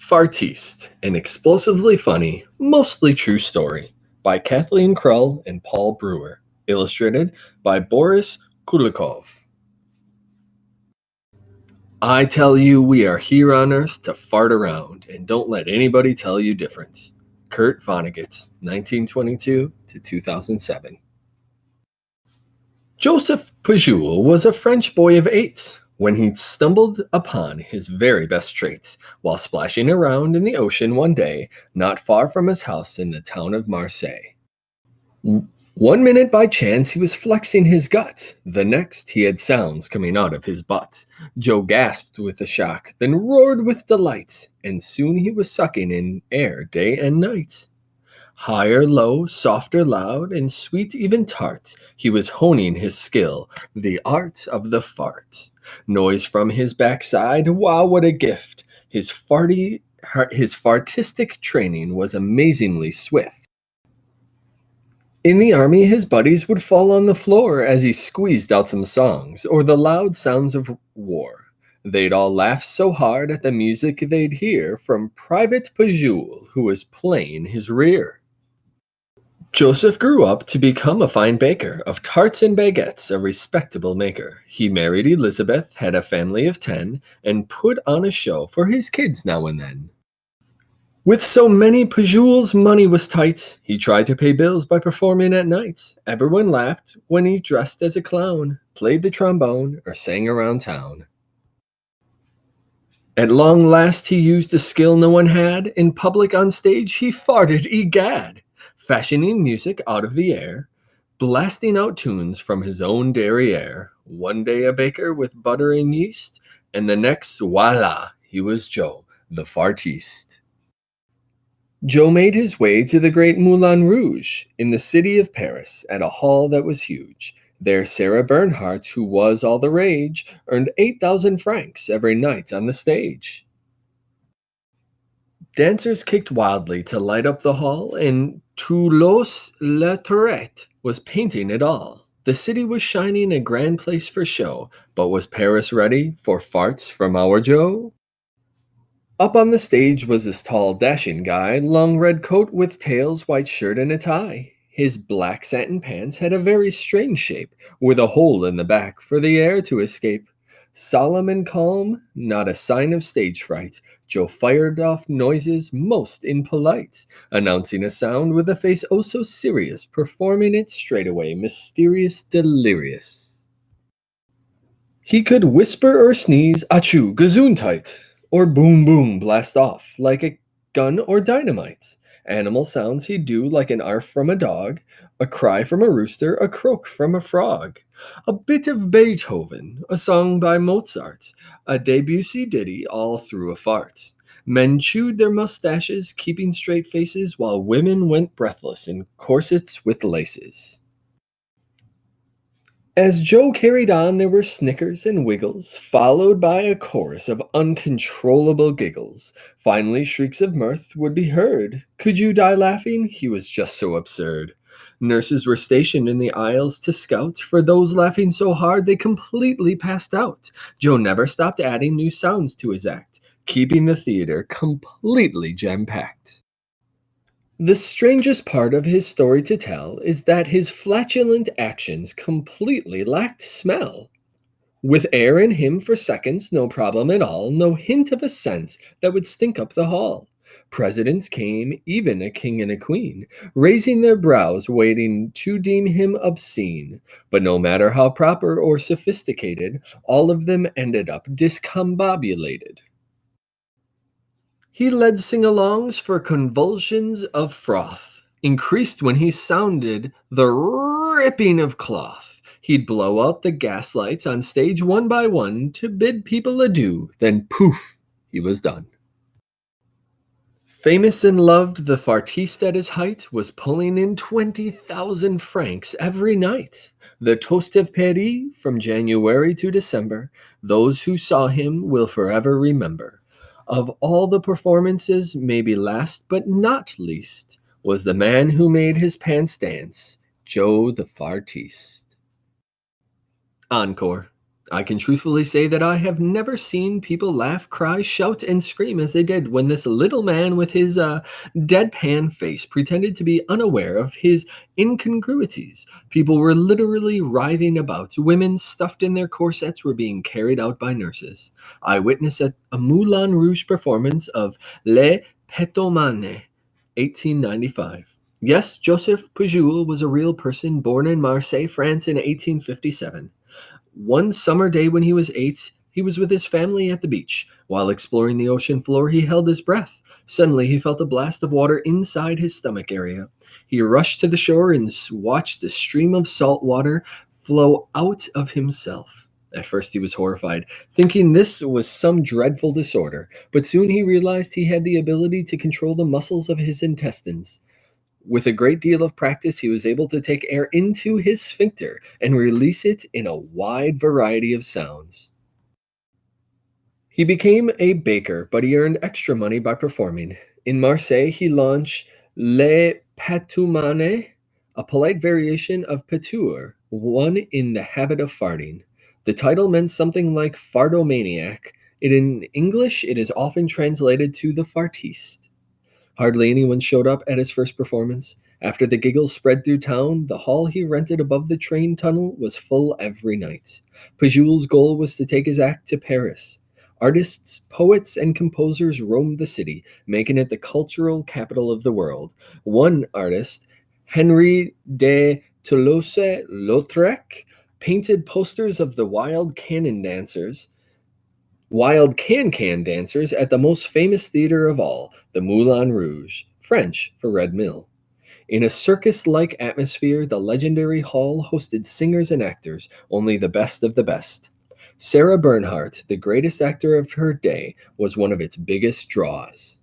Fartiste, an explosively funny, mostly true story by Kathleen Krull and Paul Brewer, illustrated by Boris Kulikov. I tell you, we are here on Earth to fart around, and don't let anybody tell you different. Kurt Vonnegut, 1922 to 2007. Joseph Pujol was a French boy of 8 when he stumbled upon his very best trait while splashing around in the ocean one day not far from his house in the town of Marseille. One minute by chance he was flexing his gut, the next he had sounds coming out of his butt. Joe gasped with a shock, then roared with delight, and soon he was sucking in air day and night. Higher, low, softer, loud, and sweet, even tart, he was honing his skill, the art of the fart. Noise from his backside, wow, what a gift! His fartistic training was amazingly swift. In the army, his buddies would fall on the floor as he squeezed out some songs, or the loud sounds of war. They'd all laugh so hard at the music they'd hear from Private Pujol, who was playing his rear. Joseph grew up to become a fine baker of tarts and baguettes, a respectable maker. He married Elizabeth, had a family of 10, and put on a show for his kids now and then. With so many Pujol's money was tight, he tried to pay bills by performing at night. Everyone laughed when he dressed as a clown, played the trombone, or sang around town. At long last he used a skill no one had. In public on stage he farted, egad! Fashioning music out of the air, blasting out tunes from his own derriere. One day a baker with butter and yeast, and the next, voila, he was Joe, the Fartiste. Joe made his way to the great Moulin Rouge in the city of Paris at a hall that was huge. There Sarah Bernhardt, who was all the rage, earned 8,000 francs every night on the stage. Dancers kicked wildly to light up the hall, and Toulouse-Lautrec was painting it all. The city was shining, a grand place for show, but was Paris ready for farts from our Joe? Up on the stage was this tall, dashing guy, long red coat with tails, white shirt, and a tie. His black satin pants had a very strange shape, with a hole in the back for the air to escape. Solemn and calm, not a sign of stage fright, Joe fired off noises most impolite, announcing a sound with a face oh so serious, performing it straightaway, mysterious, delirious. He could whisper or sneeze, achoo, gazoon-tight, or boom boom blast off like a gun or dynamite. Animal sounds he'd do like an arf from a dog, a cry from a rooster, a croak from a frog. A bit of Beethoven, a song by Mozart, a Debussy ditty all through a fart. Men chewed their mustaches, keeping straight faces, while women went breathless in corsets with laces. As Joe carried on, there were snickers and wiggles, followed by a chorus of uncontrollable giggles. Finally, shrieks of mirth would be heard. Could you die laughing? He was just so absurd. Nurses were stationed in the aisles to scout. For those laughing so hard, they completely passed out. Joe never stopped adding new sounds to his act, keeping the theater completely jam-packed. The strangest part of his story to tell is that his flatulent actions completely lacked smell. With air in him for seconds, no problem at all, no hint of a scent that would stink up the hall. Presidents came, even a king and a queen, raising their brows, waiting to deem him obscene. But no matter how proper or sophisticated, all of them ended up discombobulated. He led sing-alongs for convulsions of froth, increased when he sounded the ripping of cloth. He'd blow out the gas lights on stage one by one to bid people adieu, then poof, he was done. Famous and loved, the Fartiste at his height was pulling in 20,000 francs every night. The toast of Paris from January to December, those who saw him will forever remember. Of all the performances, maybe last but not least, was the man who made his pants dance, Joe the Fartiste. Encore. I can truthfully say that I have never seen people laugh, cry, shout, and scream as they did when this little man with his deadpan face pretended to be unaware of his incongruities. People were literally writhing about. Women stuffed in their corsets were being carried out by nurses. I witnessed a Moulin Rouge performance of Les Pétomane, 1895. Yes, Joseph Pujol was a real person born in Marseille, France in 1857. One summer day when he was 8, he was with his family at the beach. While exploring the ocean floor, he held his breath. Suddenly, he felt a blast of water inside his stomach area. He rushed to the shore and watched a stream of salt water flow out of himself. At first, he was horrified, thinking this was some dreadful disorder, but soon he realized he had the ability to control the muscles of his intestines. With a great deal of practice, he was able to take air into his sphincter and release it in a wide variety of sounds. He became a baker, but he earned extra money by performing. In Marseille, he launched Les Patoumanes, a polite variation of Patour, one in the habit of farting. The title meant something like fartomaniac. In English, it is often translated to the Fartiste. Hardly anyone showed up at his first performance. After the giggles spread through town, the hall he rented above the train tunnel was full every night. Pujol's goal was to take his act to Paris. Artists, poets, and composers roamed the city, making it the cultural capital of the world. One artist, Henri de Toulouse-Lautrec, painted posters of the wild can dancers at the most famous theater of all, the Moulin Rouge, French for Red Mill. In a circus like atmosphere, the legendary hall hosted singers and actors, only the best of the best. Sarah Bernhardt, the greatest actor of her day, was one of its biggest draws.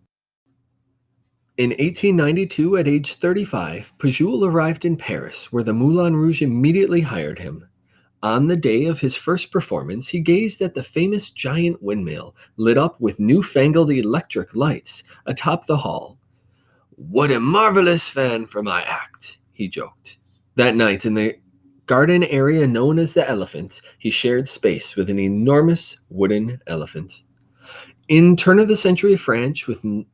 In 1892, at age 35, Pujol arrived in Paris, where the Moulin Rouge immediately hired him. On the day of his first performance, he gazed at the famous giant windmill, lit up with newfangled electric lights, atop the hall. "What a marvelous fan for my act," he joked. That night, in the garden area known as the Elephant, he shared space with an enormous wooden elephant. In turn of the century France, with no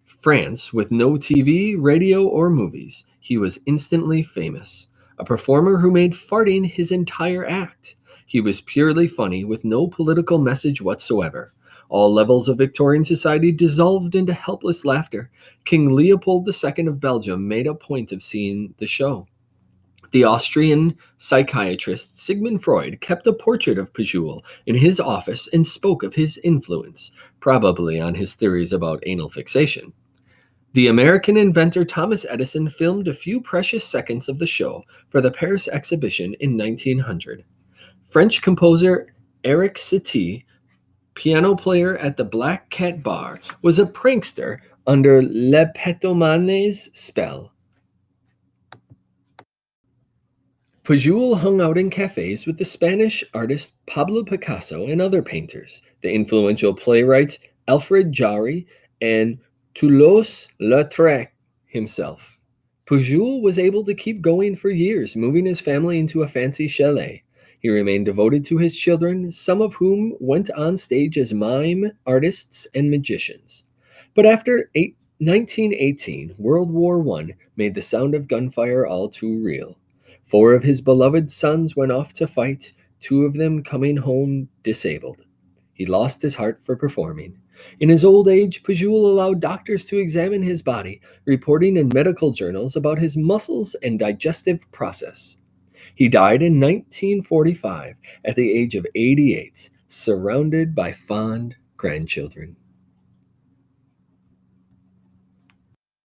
TV, radio, or movies, he was instantly famous. A performer who made farting his entire act. He was purely funny with no political message whatsoever. All levels of Victorian society dissolved into helpless laughter. King Leopold II of Belgium made a point of seeing the show. The Austrian psychiatrist Sigmund Freud kept a portrait of Pujol in his office and spoke of his influence, probably on his theories about anal fixation. The American inventor Thomas Edison filmed a few precious seconds of the show for the Paris exhibition in 1900. French composer Eric Satie, piano player at the Black Cat Bar, was a prankster under Le Pétomane's spell. Pujol hung out in cafes with the Spanish artist Pablo Picasso and other painters, the influential playwright Alfred Jarry, and Toulouse-Lautrec himself. Pujol was able to keep going for years, moving his family into a fancy chalet. He remained devoted to his children, some of whom went on stage as mime artists and magicians. But after 1918, World War I made the sound of gunfire all too real. 4 of his beloved sons went off to fight, 2 of them coming home disabled. He lost his heart for performing. In his old age, Pujol allowed doctors to examine his body, reporting in medical journals about his muscles and digestive process. He died in 1945 at the age of 88, surrounded by fond grandchildren.